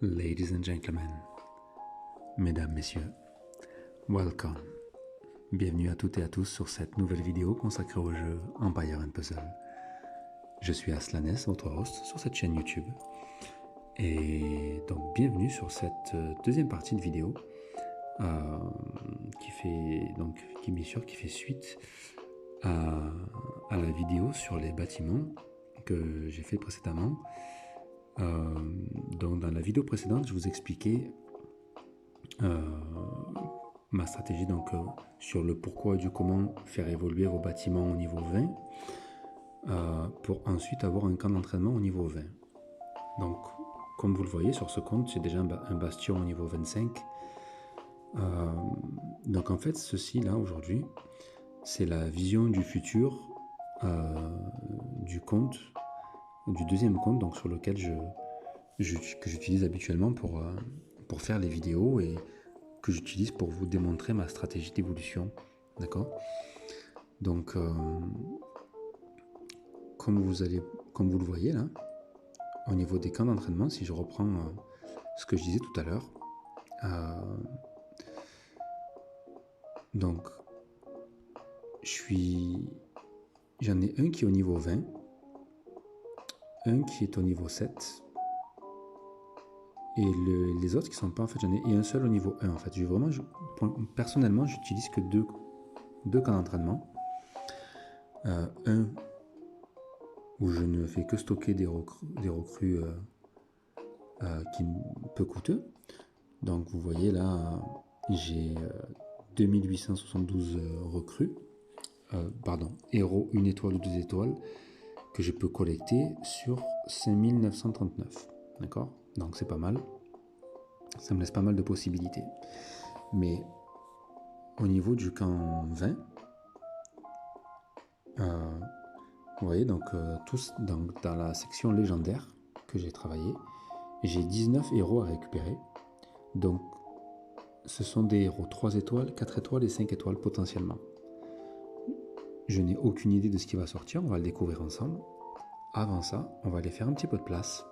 Ladies and gentlemen, mesdames, messieurs, welcome. Bienvenue à toutes et à tous sur cette nouvelle vidéo consacrée au jeu Empire & Puzzle. Je suis Aslanes, votre host sur cette chaîne YouTube. Et donc bienvenue sur cette deuxième partie de vidéo qui fait suite à la vidéo sur les bâtiments que j'ai fait précédemment. Donc dans la vidéo précédente, je vous expliquais ma stratégie sur le pourquoi et du comment faire évoluer vos bâtiments au niveau 20 pour ensuite avoir un camp d'entraînement au niveau 20. Donc comme vous le voyez sur ce compte, c'est déjà un bastion au niveau 25. Donc en fait ceci là aujourd'hui, c'est la vision du futur du compte, du deuxième compte, donc sur lequel que j'utilise habituellement pour faire les vidéos et que j'utilise pour vous démontrer ma stratégie d'évolution. D'accord ? Donc, comme vous le voyez là, au niveau des camps d'entraînement, si je reprends ce que je disais tout à l'heure, donc j'en ai un qui est au niveau 20, un qui est au niveau 7, et les autres qui sont pas, en fait, et un seul au niveau 1 en fait. Personnellement, j'utilise que deux camps d'entraînement. Un où je ne fais que stocker des recrues qui peu coûteux. Donc vous voyez là, j'ai 2872 recrues, héros 1 étoile ou 2 étoiles, que je peux collecter sur 5939. D'accord ? Donc c'est pas mal. Ça me laisse pas mal de possibilités. Mais au niveau du camp 20, vous voyez, donc dans la section légendaire que j'ai travaillé, j'ai 19 héros à récupérer. Donc ce sont des héros 3 étoiles, 4 étoiles et 5 étoiles potentiellement. Je n'ai aucune idée de ce qui va sortir, on va le découvrir ensemble. Avant ça, on va aller faire un petit peu de place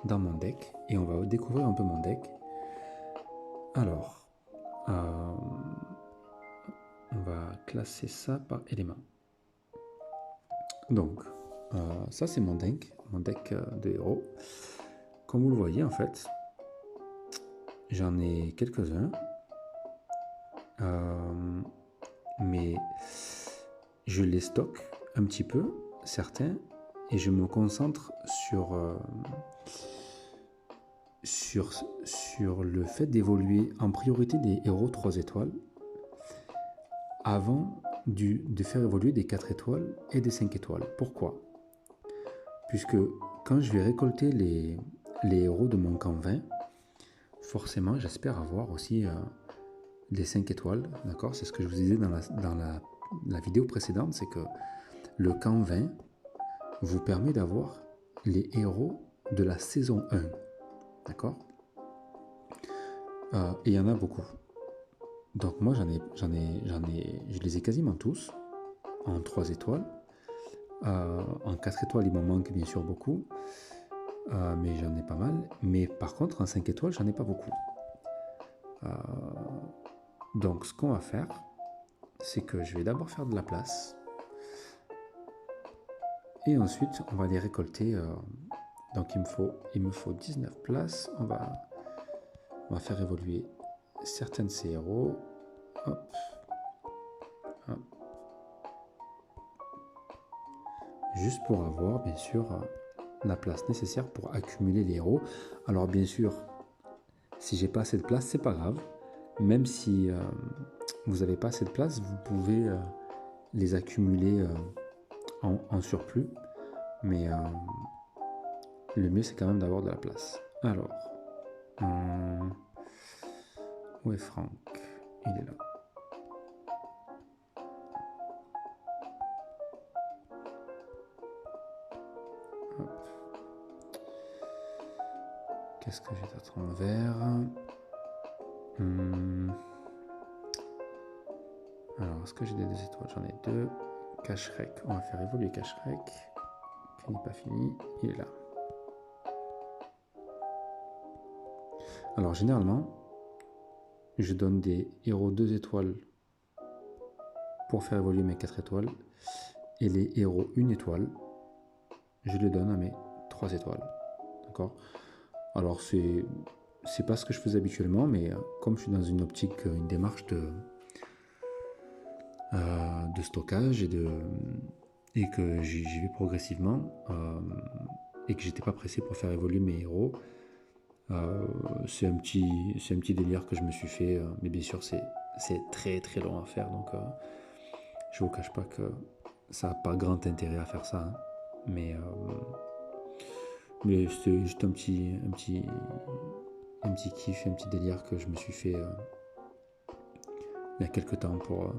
dans mon deck et on va découvrir un peu mon deck. Alors, on va classer ça par élément. Donc, ça c'est mon deck de héros. Comme vous le voyez en fait, j'en ai quelques-uns, mais je les stocke un petit peu, certains, et je me concentre sur le fait d'évoluer en priorité des héros 3 étoiles avant de faire évoluer des 4 étoiles et des 5 étoiles. Pourquoi ? Puisque quand je vais récolter les héros de mon camp 20, forcément j'espère avoir aussi des 5 étoiles. D'accord ? C'est ce que je vous disais dans la vidéo précédente, c'est que le camp 20 vous permet d'avoir les héros de la saison 1. D'accord ? Et il y en a beaucoup. Donc moi je les ai quasiment tous en 3 étoiles. En 4 étoiles, il m'en manque bien sûr beaucoup. Mais j'en ai pas mal. Mais par contre, en 5 étoiles, j'en ai pas beaucoup. Donc ce qu'on va faire, c'est que je vais d'abord faire de la place. Et ensuite, on va les récolter. Donc il me faut 19 places. On va faire évoluer certains de ces héros. Hop. Hop. Juste pour avoir, bien sûr, la place nécessaire pour accumuler les héros. Alors bien sûr, si j'ai pas assez de place, c'est pas grave. Même si vous n'avez pas assez de place, vous pouvez les accumuler en surplus. Mais le mieux, c'est quand même d'avoir de la place. Alors, où est Franck ? Il est là. Hop. Qu'est-ce que j'ai d'autre en vert ? Alors, est-ce que j'ai des 2 étoiles ? J'en ai 2. Cacherec. On va faire évoluer Cacherec. Qui n'est pas fini. Il est là. Alors généralement, je donne des héros 2 étoiles pour faire évoluer mes 4 étoiles. Et les héros 1 étoile, je les donne à mes 3 étoiles. D'accord? Alors c'est pas ce que je faisais habituellement, mais comme je suis dans une optique, une démarche de stockage et que j'y vais progressivement et que j'étais pas pressé pour faire évoluer mes héros, c'est un petit délire que je me suis fait, mais bien sûr c'est très très long à faire, donc je vous cache pas que ça n'a pas grand intérêt à faire ça, hein. mais c'était juste un petit kiff, un petit délire que je me suis fait il y a quelques temps pour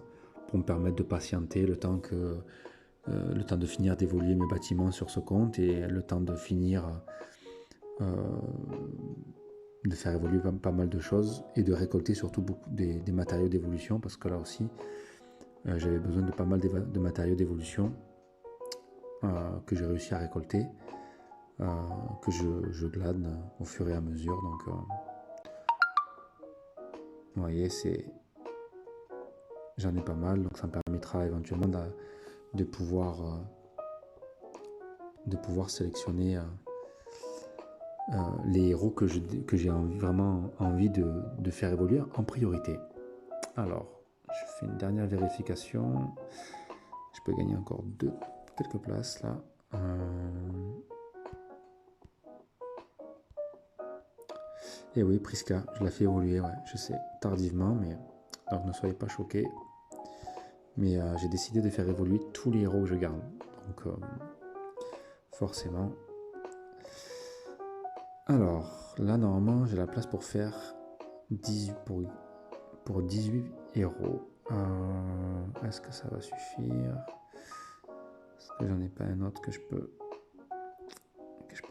me permettre de patienter le temps de finir d'évoluer mes bâtiments sur ce compte et le temps de finir de faire évoluer pas mal de choses et de récolter surtout beaucoup des matériaux d'évolution, parce que là aussi j'avais besoin de pas mal de matériaux d'évolution que j'ai réussi à récolter, que je glane au fur et à mesure. Donc vous voyez, j'en ai pas mal, donc ça me permettra éventuellement de pouvoir sélectionner les héros que j'ai vraiment envie de faire évoluer en priorité. Alors, je fais une dernière vérification. Je peux gagner encore quelques places là. Et oui, Prisca, je la fais évoluer, ouais, je sais, tardivement, mais alors ne soyez pas choqués. Mais j'ai décidé de faire évoluer tous les héros que je garde. Donc, forcément. Alors, là, normalement, j'ai la place pour faire 18 pour 18 héros. Est-ce que ça va suffire? Est-ce que j'en ai pas un autre que je peux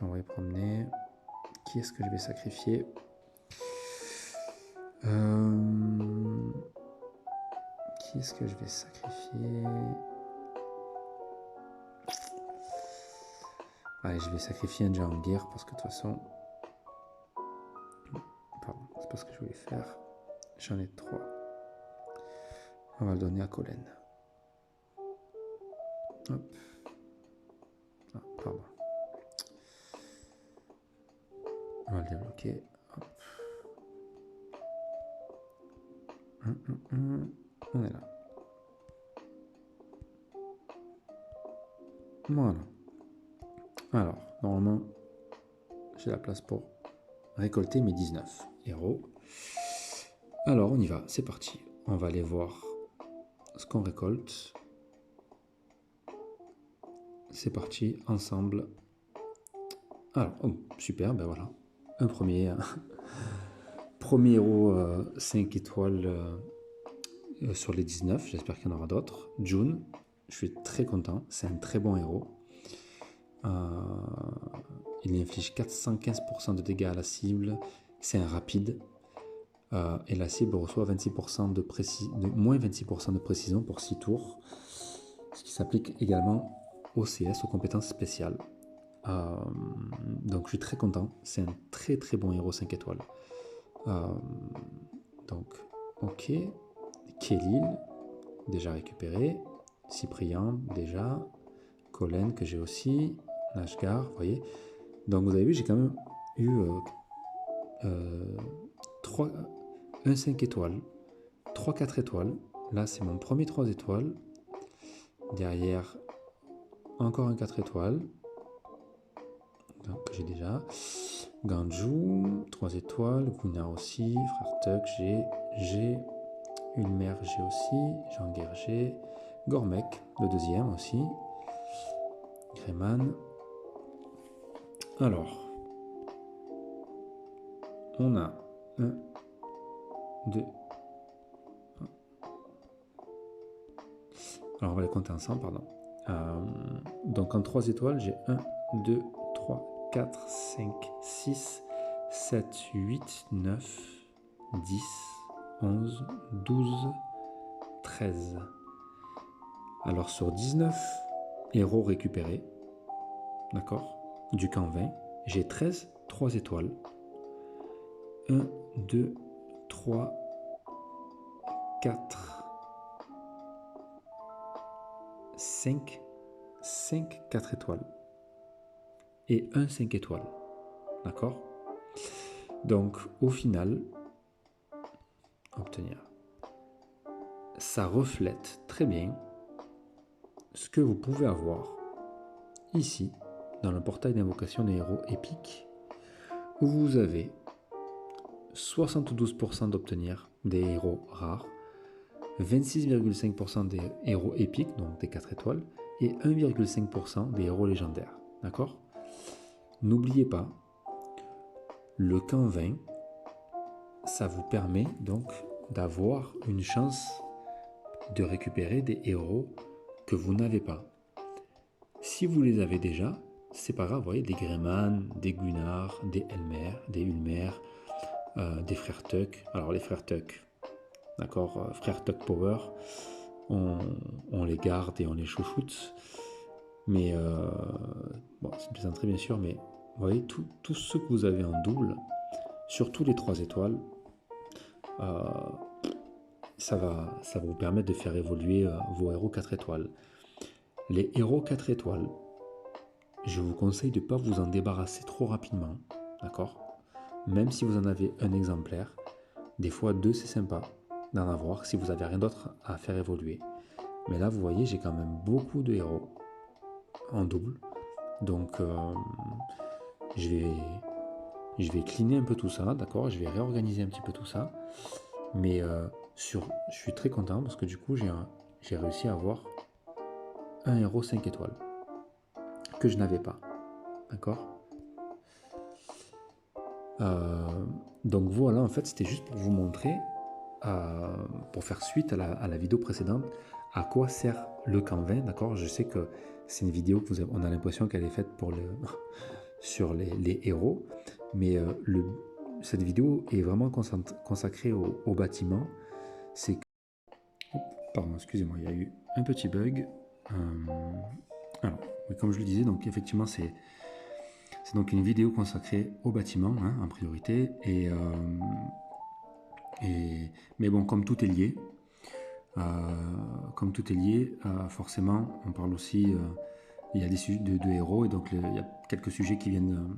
envoyer promener? Qui est-ce que je vais sacrifier? Qui est-ce que je vais sacrifier? Allez, je vais sacrifier un Jahangir parce que de toute façon... Pardon, c'est pas ce que je voulais faire. J'en ai 3. On va le donner à Colin. Hop. Ah, pardon. On va le débloquer. Hop. On est là. Voilà. Alors, normalement, j'ai la place pour récolter mes 19 héros. Alors, on y va, c'est parti. On va aller voir ce qu'on récolte. C'est parti, ensemble. Alors, oh, super, ben voilà. Un premier héros 5 étoiles sur les 19. J'espère qu'il y en aura d'autres. June, je suis très content. C'est un très bon héros. Il inflige 415% de dégâts à la cible. C'est un rapide. Et la cible reçoit 26% moins 26% de précision pour 6 tours. Ce qui s'applique également au CS, aux compétences spéciales. Donc je suis très content. C'est un très très bon héros 5 étoiles. Donc, ok. Kélil, déjà récupéré. Cyprien, déjà. Colin, que j'ai aussi. Nashgar, vous voyez. Donc vous avez vu, j'ai quand même eu 1 5 étoiles, 3 4 étoiles. Là, c'est mon premier 3 étoiles. Derrière, encore un 4 étoiles. Donc j'ai déjà. Ganju, 3 étoiles. Guna aussi. Frère Tuck, j'ai. Ulmer, j'ai aussi. Jahangir, j'ai. Gormek, le deuxième aussi. Greyman. Alors, on a 1, 2. Alors, on va les compter ensemble, pardon. Donc, en 3 étoiles, j'ai 1, 2, 3, 4, 5, 6, 7, 8, 9, 10, 11, 12, 13. Alors, sur 19 héros récupérés, d'accord, du camp 20, j'ai 13 3 étoiles. 1, 2, 3, 4, 5, 4 étoiles. Et un 5 étoiles. D'accord? Donc, au final, obtenir. Ça reflète très bien ce que vous pouvez avoir ici, dans le portail d'invocation des héros épiques, où vous avez 72% d'obtenir des héros rares, 26,5% des héros épiques, donc des 4 étoiles, et 1,5% des héros légendaires. D'accord? N'oubliez pas, le camp 20, ça vous permet donc d'avoir une chance de récupérer des héros que vous n'avez pas. Si vous les avez déjà, c'est pas grave, vous voyez, des Greyman, des Gunnar, des Elmer, des Ulmer, des frères Tuck. Alors les frères Tuck, d'accord, frères Tuck Power, on les garde et on les chouchoute. Mais, bon, c'est une plaisanterie bien sûr, mais vous voyez, tous ceux que vous avez en double, surtout les 3 étoiles, ça va vous permettre de faire évoluer vos héros 4 étoiles. Les héros 4 étoiles, je vous conseille de ne pas vous en débarrasser trop rapidement, d'accord? Même si vous en avez un exemplaire, des fois 2 c'est sympa d'en avoir si vous n'avez rien d'autre à faire évoluer. Mais là vous voyez, j'ai quand même beaucoup de héros en double, donc je vais cleaner un peu tout ça, d'accord? Je vais réorganiser un petit peu tout ça, mais je suis très content parce que du coup j'ai réussi à avoir un héros 5 étoiles que je n'avais pas, d'accord? Donc voilà, en fait c'était juste pour vous montrer, pour faire suite à la vidéo précédente, à quoi sert le camp 20, d'accord? Je sais que c'est une vidéo que on a l'impression qu'elle est faite pour sur les héros, mais cette vidéo est vraiment consacrée au bâtiment. C'est que... Pardon, excusez-moi, il y a eu un petit bug. Alors, oui, comme je le disais, donc effectivement c'est donc une vidéo consacrée au bâtiment, hein, en priorité, mais bon, comme tout est lié, forcément, on parle aussi, il y a des sujets de héros, et donc il y a quelques sujets qui viennent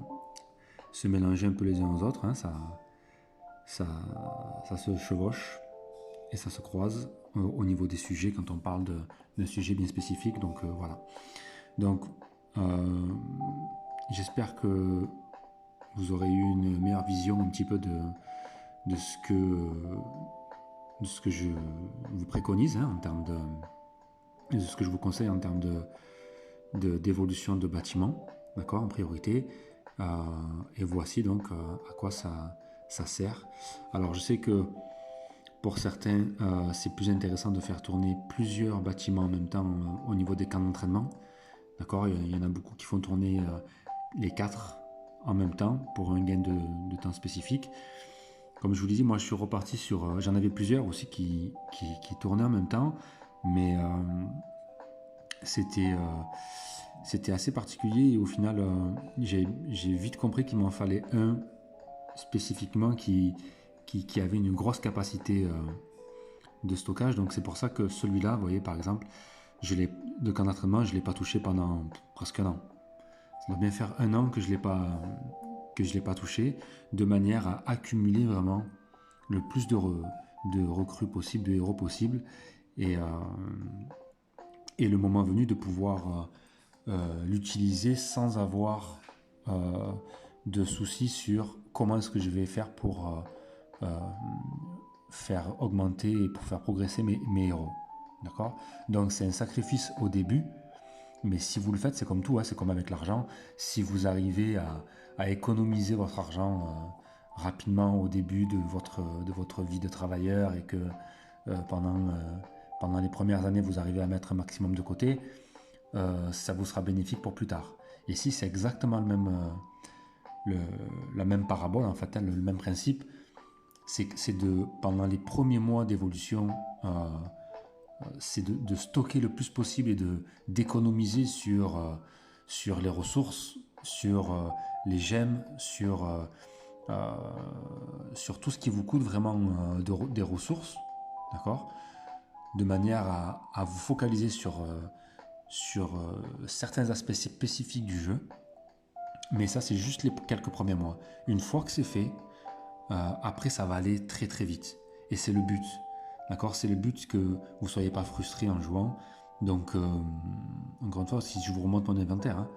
se mélanger un peu les uns aux autres, hein, ça se chevauche et ça se croise au niveau des sujets quand on parle d'un sujet bien spécifique, donc voilà. Donc, j'espère que vous aurez eu une meilleure vision un petit peu de ce que je vous préconise, hein, en termes de ce que je vous conseille en termes d'évolution de bâtiment, d'accord, en priorité. Et voici donc à quoi ça sert. Alors je sais que pour certains, c'est plus intéressant de faire tourner plusieurs bâtiments en même temps au niveau des camps d'entraînement. D'accord, il y en a beaucoup qui font tourner les 4 en même temps pour un gain de temps spécifique. Comme je vous disais, moi je suis reparti sur... j'en avais plusieurs aussi qui tournaient en même temps, mais c'était assez particulier et au final j'ai vite compris qu'il m'en fallait un spécifiquement qui avait une grosse capacité de stockage. Donc c'est pour ça que celui-là, vous voyez par exemple, de camp d'entraînement, je ne l'ai pas touché pendant presque un an. Ça doit bien faire un an que je l'ai pas touché, de manière à accumuler vraiment le plus de recrues possible, de héros possible, et le moment venu de pouvoir l'utiliser sans avoir de soucis sur comment est-ce que je vais faire pour faire augmenter et pour faire progresser mes héros. D'accord? Donc c'est un sacrifice au début, mais si vous le faites, c'est comme tout, hein, c'est comme avec l'argent. Si vous arrivez à économiser votre argent rapidement au début de votre vie de travailleur et que pendant les premières années, vous arrivez à mettre un maximum de côté, ça vous sera bénéfique pour plus tard. Ici, c'est exactement la même parabole, en fait, hein, le même principe. C'est pendant les premiers mois d'évolution, c'est de stocker le plus possible et d'économiser sur les ressources, sur les gemmes, sur sur tout ce qui vous coûte vraiment des ressources, d'accord, de manière à vous focaliser sur certains aspects spécifiques du jeu. Mais ça, c'est juste les quelques premiers mois. Une fois que c'est fait, après, ça va aller très très vite. Et c'est le but. D'accord? C'est le but que vous ne soyez pas frustré en jouant. Donc, encore une fois, si je vous remonte mon inventaire, hein,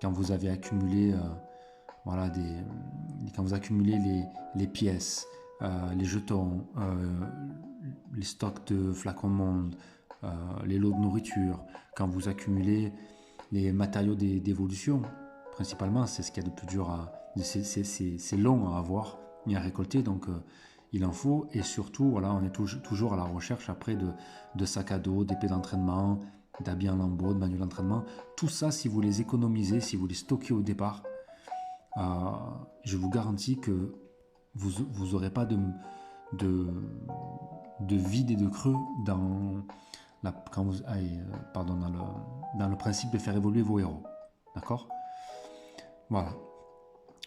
quand vous avez accumulé, voilà, quand vous accumulez les pièces, les jetons, les stocks de flacons de monde, les lots de nourriture, quand vous accumulez les matériaux d'évolution, principalement, c'est ce qu'il y a de plus dur c'est long à avoir et à récolter, donc il en faut. Et surtout, voilà, on est toujours à la recherche après de sacs à dos, d'épées d'entraînement, d'habits en lambeaux, de manuels d'entraînement. Tout ça, si vous les économisez, si vous les stockez au départ, je vous garantis que vous n'aurez pas de vide et de creux dans le principe de faire évoluer vos héros. D'accord? Voilà.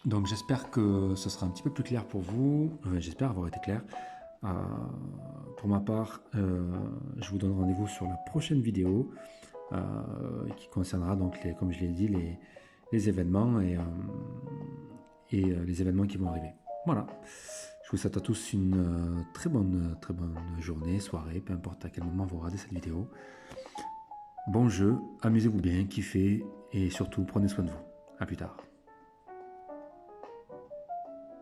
Donc j'espère que ce sera un petit peu plus clair pour vous. J'espère avoir été clair. Pour ma part, je vous donne rendez-vous sur la prochaine vidéo qui concernera donc, comme je l'ai dit, les événements et les événements qui vont arriver. Voilà. Je vous souhaite à tous une très bonne journée, soirée, peu importe à quel moment vous regardez cette vidéo. Bon jeu, amusez-vous bien, kiffez et surtout prenez soin de vous. À plus tard.